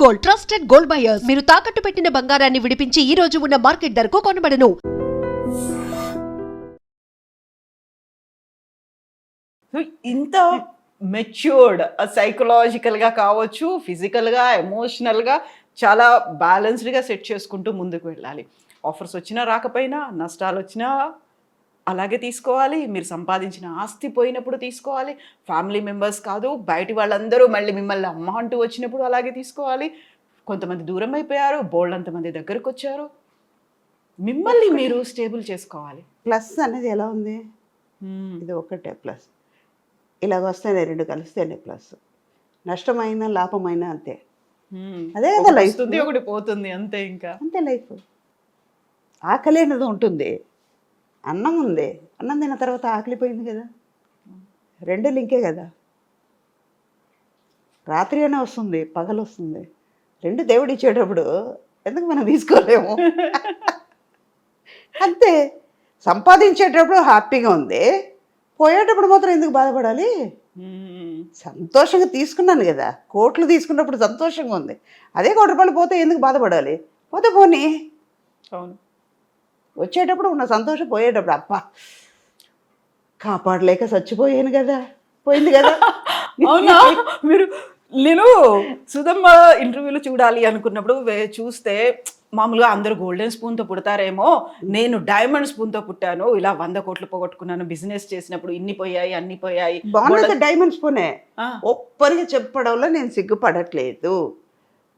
Gold, trusted gold buyers. మీరు తాకట్టు పెట్టిన బంగారాన్ని విడిపించి ఈ రోజు ఉన్న మార్కెట్ ధరకు కొనబడను. ఇంత మెచ్యూర్డ్ సైకలాజికల్గా కావచ్చు, ఫిజికల్గా, ఎమోషనల్గా చాలా బ్యాలెన్స్డ్గా సెట్ చేసుకుంటూ ముందుకు వెళ్ళాలి. ఆఫర్స్ వచ్చినా రాకపోయినా, నష్టాలు వచ్చినా అలాగే తీసుకోవాలి. మీరు సంపాదించిన ఆస్తి పోయినప్పుడు తీసుకోవాలి. ఫ్యామిలీ మెంబర్స్ కాదు, బయటి వాళ్ళందరూ మళ్ళీ మిమ్మల్ని అమ్మ అంటూ వచ్చినప్పుడు అలాగే తీసుకోవాలి. కొంతమంది దూరం అయిపోయారు, బోల్డంతమంది దగ్గరకు వచ్చారు. మిమ్మల్ని మీరు స్టేబుల్ చేసుకోవాలి. ప్లస్ అనేది ఎలా ఉంది? ఇది ఒకటే ప్లస్. ఇలాగ వస్తేనే రెండు కలిస్తేనే ప్లస్. నష్టమైన లాభమైన అంతే. అదే కదా లైఫ్. ఒకటి పోతుంది అంతే. ఇంకా అంతే లైఫ్. ఆకలి అనేది ఉంటుంది, అన్నం ఉంది, అన్నం తిన్న తర్వాత ఆకలి పోయింది కదా, రెండు లింకే కదా. రాత్రి అనే వస్తుంది, పగలు వస్తుంది, రెండు దేవుడు ఇచ్చేటప్పుడు ఎందుకు మనం తీసుకోలేము? అంతే. సంపాదించేటప్పుడు హ్యాపీగా ఉంది, పోయేటప్పుడు మాత్రం ఎందుకు బాధపడాలి? సంతోషంగా తీసుకున్నాను కదా, కోట్లు తీసుకున్నప్పుడు సంతోషంగా ఉంది. అదే ₹1 పోతే ఎందుకు బాధపడాలి? పోతే పోనీ. అవును. వచ్చేటప్పుడు ఉన్న సంతోషం, పోయేటప్పుడు అప్ప కాపాడలేక చచ్చిపోయాను కదా, పోయింది కదా. అవునా? నేను సుధమ్మ ఇంటర్వ్యూలో చూడాలి అనుకున్నప్పుడు చూస్తే మామూలుగా అందరూ గోల్డెన్ స్పూన్తో పుడతారేమో, నేను డైమండ్ స్పూన్తో పుట్టాను, ఇలా 100 కోట్లు పోగొట్టుకున్నాను, బిజినెస్ చేసినప్పుడు ఇన్ని పోయాయి అన్ని పోయాయి. బాగున్నది డైమండ్ స్పూనే. ఒప్పరిగా చెప్పడంలో నేను సిగ్గుపడట్లేదు.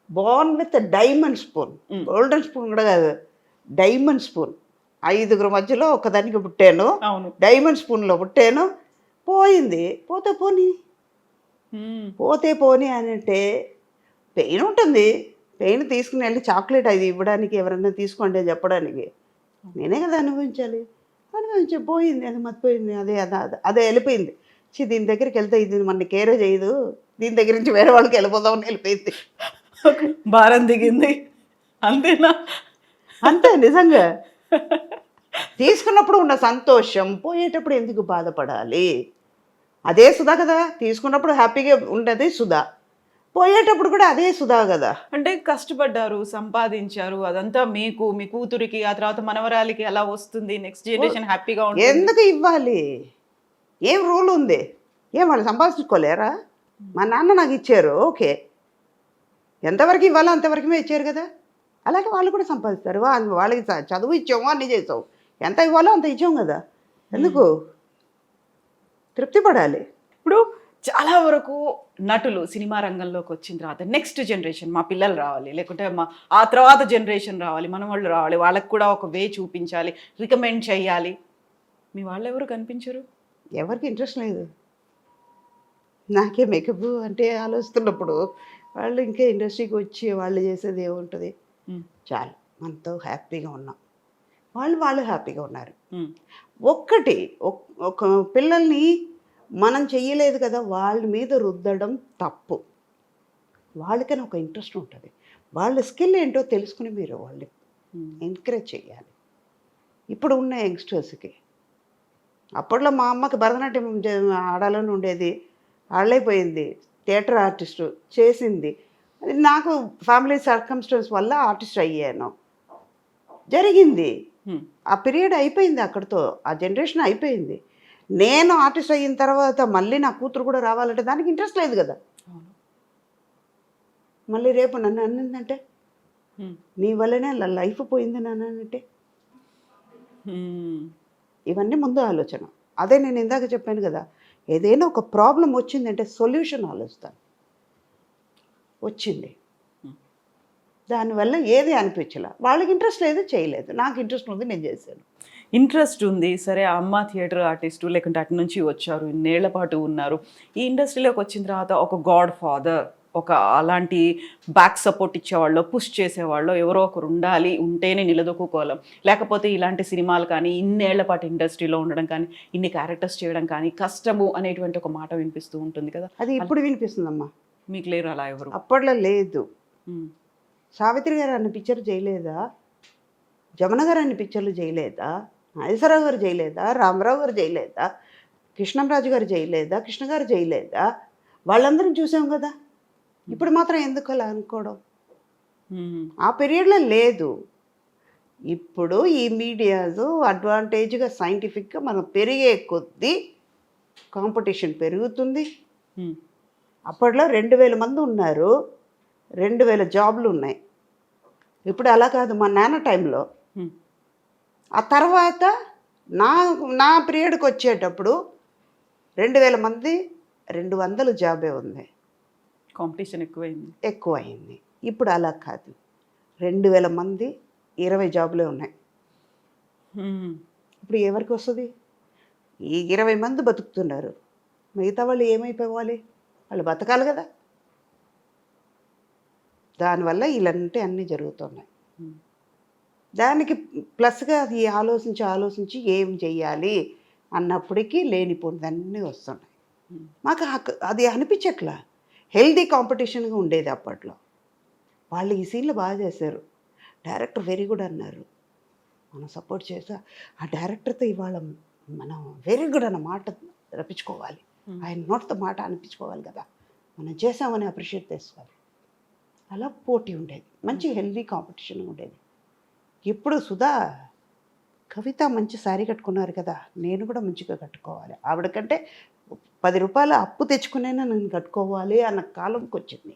Born with diamond spoon, golden spoon కూడా కాదు, డైమండ్ స్పూన్. 5 మధ్యలో ఒకదానికి పుట్టాను, డైమండ్ స్పూన్లో పుట్టాను. పోయింది, పోతే పోనీ. పోతే పోనీ అని అంటే పెయిన్ ఉంటుంది. పెయిన్ తీసుకుని వెళ్ళి చాక్లెట్ అది ఇవ్వడానికి, ఎవరైనా తీసుకోండి అని చెప్పడానికి నేనే కదా అనుభవించాలి. అనుభవించి పోయింది, అది మర్చిపోయింది, అదే వెళ్ళిపోయింది. దీని దగ్గరికి వెళ్తే ఇది మన కేరే చేయదు, దీని దగ్గర నుంచి వేరే వాళ్ళకి వెళ్ళిపోదామని వెళ్ళిపోయింది. భారం దిగింది. అంతేనా? అంతే నిజంగా. తీసుకున్నప్పుడు ఉన్న సంతోషం పోయేటప్పుడు ఎందుకు బాధపడాలి? అదే సుధా కదా. తీసుకున్నప్పుడు హ్యాపీగా ఉండేది సుధా, పోయేటప్పుడు కూడా అదే సుధా కదా. అంటే కష్టపడ్డారు, సంపాదించారు, అదంతా మీకు, మీ కూతురికి, ఆ తర్వాత మనవరాలికి అలా వస్తుంది. నెక్స్ట్ జనరేషన్ హ్యాపీగా ఉంటుంది. ఎందుకు ఇవ్వాలి? ఏం రూల్ ఉంది? ఏం వాళ్ళు సంపాదించుకోలేరా? మా నాన్న నాకు ఇచ్చారు, ఓకే, ఎంతవరకు ఇవ్వాలో అంతవరకే ఇచ్చారు కదా. అలాగే వాళ్ళు కూడా సంపాదిస్తారు. వాళ్ళకి చదువు ఇచ్చాము, అన్నీ చేసావు, ఎంత ఇవ్వాలో అంత ఇచ్చాం కదా. ఎందుకు? తృప్తి పడాలి. ఇప్పుడు చాలా వరకు నటులు సినిమా రంగంలోకి వచ్చిన తర్వాత నెక్స్ట్ జనరేషన్, మా పిల్లలు రావాలి, లేకుంటే ఆ తర్వాత జనరేషన్ రావాలి, మన వాళ్ళు రావాలి, వాళ్ళకి కూడా ఒక వే చూపించాలి, రికమెండ్ చేయాలి. మీ వాళ్ళు ఎవరు కనిపించరు? ఎవరికి ఇంట్రెస్ట్ లేదు. నాకే మేకప్ అంటే ఆలోచిస్తున్నప్పుడు వాళ్ళు ఇంకా ఇండస్ట్రీకి వచ్చి వాళ్ళు చేసేది ఏముంటుంది? చాలు, మనతో హ్యాపీగా ఉన్నాం, వాళ్ళు హ్యాపీగా ఉన్నారు. ఒక్కటి ఒక పిల్లల్ని మనం చెయ్యలేదు కదా వాళ్ళ మీద రుద్దడం తప్పు. వాళ్ళకైనా ఒక ఇంట్రెస్ట్ ఉంటుంది, వాళ్ళ స్కిల్ ఏంటో తెలుసుకుని మీరు వాళ్ళని ఎంకరేజ్ చేయాలి. ఇప్పుడు ఉన్న యంగ్స్టర్స్కి, అప్పట్లో మా అమ్మకి భరతనాట్యం ఆడాలని ఉండేది, ఆడలేకపోయింది, థియేటర్ ఆర్టిస్టు చేసింది. అది నాకు ఫ్యామిలీ సర్కమ్స్టెన్స్ వల్ల ఆర్టిస్ట్ అయ్యాను, జరిగింది. ఆ పీరియడ్ అయిపోయింది, అక్కడితో ఆ జనరేషన్ అయిపోయింది. నేను ఆర్టిస్ట్ అయిన తర్వాత మళ్ళీ నా కూతురు కూడా రావాలంటే దానికి ఇంట్రెస్ట్ లేదు కదా. మళ్ళీ రేపు నన్ను అన్నిందంటే నీ వల్లనే లైఫ్ పోయింది నాన్న అంటే, ఇవన్నీ ముందు ఆలోచన. అదే నేను ఇందాక చెప్పాను కదా, ఏదైనా ఒక ప్రాబ్లం వచ్చిందంటే సొల్యూషన్ ఆలోచిస్తాను. వచ్చింది, దానివల్ల ఏది అనిపించలే, వాళ్ళకి ఇంట్రెస్ట్ లేదు, చేయలేదు, నాకు ఇంట్రెస్ట్ ఉంది, నేను చేశాను. ఇంట్రెస్ట్ ఉంది, సరే అమ్మ థియేటర్ ఆర్టిస్టు, లేకుంటే అటు నుంచి వచ్చారు, ఇన్నేళ్ల పాటు ఉన్నారు, ఈ ఇండస్ట్రీలోకి వచ్చిన తర్వాత ఒక గాడ్ ఫాదర్, ఒక అలాంటి బ్యాక్ సపోర్ట్ ఇచ్చేవాళ్ళు, పుష్ చేసేవాళ్ళు ఎవరో ఒకరు ఉండాలి, ఉంటేనే నిలదొక్కుకోలేం. లేకపోతే ఇలాంటి సినిమాలు కానీ, ఇన్నేళ్ల పాటు ఇండస్ట్రీలో ఉండడం కానీ, ఇన్ని క్యారెక్టర్స్ చేయడం కానీ కష్టము అనేటువంటి ఒక మాట వినిపిస్తూ ఉంటుంది కదా. అది ఇప్పుడు వినిపిస్తుందమ్మా. మీకు లేరు అలా ఎవరు? అప్పట్లో లేదు. సావిత్రి గారు అన్ని పిక్చర్లు చేయలేదా? జమున గారు అన్ని పిక్చర్లు చేయలేదా? నాగేశ్వరరావు గారు చేయలేదా? రామారావు గారు చేయలేదా? కృష్ణంరాజు గారు చేయలేదా? కృష్ణ గారు చేయలేదా? వాళ్ళందరం చూసాం కదా. ఇప్పుడు మాత్రం ఎందుకు అలా అనుకోవడం? ఆ పీరియడ్లో లేదు. ఇప్పుడు ఈ మీడియాస్ అడ్వాంటేజ్గా సైంటిఫిక్గా మనం పెరిగే కొద్దీ కాంపిటీషన్ పెరుగుతుంది. అప్పట్లో 2000 మంది ఉన్నారు, 2000 జాబ్లు ఉన్నాయి. ఇప్పుడు అలా కాదు. మా నాన్న టైంలో ఆ తర్వాత నా నా పీరియడ్కి వచ్చేటప్పుడు 2000 మంది 200 జాబే ఉంది. కాంపిటీషన్ ఎక్కువైంది. ఇప్పుడు అలా కాదు. 2000 మంది 20 జాబులే ఉన్నాయి. ఇప్పుడు ఎవరికి వస్తుంది? ఈ 20 మంది బతుకుతున్నారు, మిగతా వాళ్ళు ఏమైపోవాలి? వాళ్ళు బతకాలి కదా. దానివల్ల ఇలాంటి అన్నీ జరుగుతున్నాయి. దానికి ప్లస్గా అది ఆలోచించి ఏం చెయ్యాలి అన్నప్పటికీ లేనిపోయిందన్నీ వస్తున్నాయి. మాకు అది అనిపించట్లా. హెల్దీ కాంపిటీషన్గా ఉండేది అప్పట్లో. వాళ్ళు ఈ సీన్లు బాగా చేశారు, డైరెక్టర్ వెరీ గుడ్ అన్నారు, మనం సపోర్ట్ చేసా. ఆ డైరెక్టర్తో ఇవాళ మనం వెరీ గుడ్ అన్న మాట రప్పించుకోవాలి, ఆయన నోటితో మాట అనిపించుకోవాలి కదా, మనం చేసామని అప్రిషియేట్ చేసుకోవాలి. అలా పోటీ ఉండేది, మంచి హెల్దీ కాంపిటీషన్ ఉండేది. ఇప్పుడు సుధా, కవిత మంచి శారీ కట్టుకున్నారు కదా, నేను కూడా మంచిగా కట్టుకోవాలి, ఆవిడకంటే 10 రూపాయలు అప్పు తెచ్చుకునేనా నేను కట్టుకోవాలి అన్న కాలంకి వచ్చింది.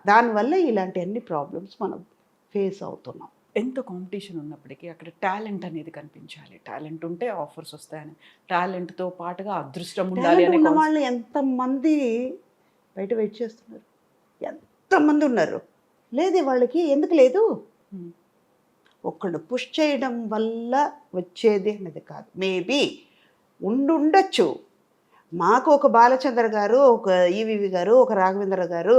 దానివల్ల ఇలాంటి అన్ని ప్రాబ్లమ్స్ మనం ఫేస్ అవుతున్నాం. ఎంత కాంపిటీషన్ ఉన్నప్పటికీ అక్కడ టాలెంట్ అనేది కనిపించాలి. టాలెంట్ ఉంటే ఆఫర్స్ వస్తాయని, టాలెంట్తో పాటుగా అదృష్టం ఉండాలి అనే ఉన్న వాళ్ళు ఎంతమంది బయట వెయిట్ చేస్తున్నారు, ఎంతమంది ఉన్నారు. లేదు వాళ్ళకి, ఎందుకు లేదు? ఒక్కడు పుష్ చేయడం వల్ల వచ్చేది అనేది కాదు. మేబీ ఉండొచ్చు. మాకు ఒక బాలచంద్ర గారు, ఒక ఈవివి గారు, ఒక రాఘవేంద్ర గారు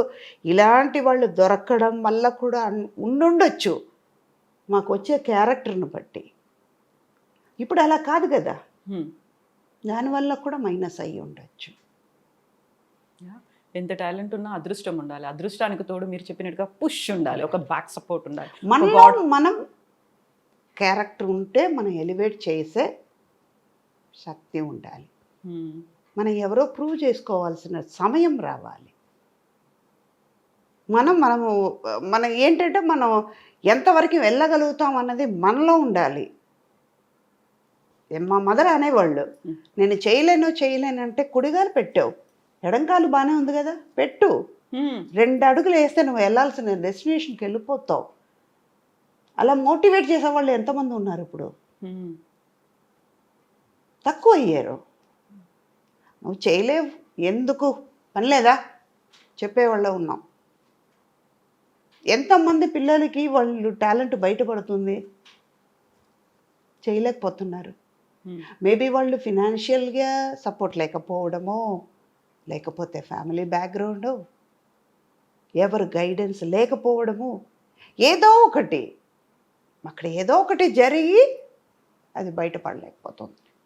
ఇలాంటి వాళ్ళు దొరకడం వల్ల కూడా ఉండొచ్చు, మాకు వచ్చే క్యారెక్టర్ని బట్టి. ఇప్పుడు అలా కాదు కదా, దానివల్ల కూడా మైనస్ అయ్యి ఉండొచ్చు. ఎంత టాలెంట్ ఉన్నా అదృష్టం ఉండాలి. అదృష్టానికి తోడు మీరు చెప్పినట్టుగా పుష్ ఉండాలి, ఒక బ్యాక్ సపోర్ట్ ఉండాలి. మనం క్యారెక్టర్ ఉంటే మనం ఎలివేట్ చేసే శక్తి ఉండాలి. మనం ఎవరో ప్రూవ్ చేసుకోవాల్సిన సమయం రావాలి. మనం ఏంటంటే మనం ఎంతవరకు వెళ్ళగలుగుతాం అన్నది మనలో ఉండాలి. మా మదర్ అనేవాళ్ళు, నేను చేయలేను అంటే కుడిగాలు పెట్టావు, ఎడంకాలు బాగానే ఉంది కదా, పెట్టు, 2 అడుగులు వేస్తే నువ్వు వెళ్ళాల్సిన డెస్టినేషన్కి వెళ్ళిపోతావు. అలా మోటివేట్ చేసేవాళ్ళు ఎంతమంది ఉన్నారు ఇప్పుడు? తక్కువ అయ్యారు. నువ్వు చేయలేవు, ఎందుకు పని లేదా చెప్పేవాళ్ళు ఉన్నాం. ఎంతమంది పిల్లలకి వాళ్ళు టాలెంట్ బయటపడుతుంది, చేయలేకపోతున్నారు. మేబీ వాళ్ళు ఫినాన్షియల్గా సపోర్ట్ లేకపోవడమో, లేకపోతే ఫ్యామిలీ బ్యాక్గ్రౌండ్, ఎవరు గైడెన్స్ లేకపోవడము, ఏదో ఒకటి అక్కడ జరిగి అది బయటపడలేకపోతుంది.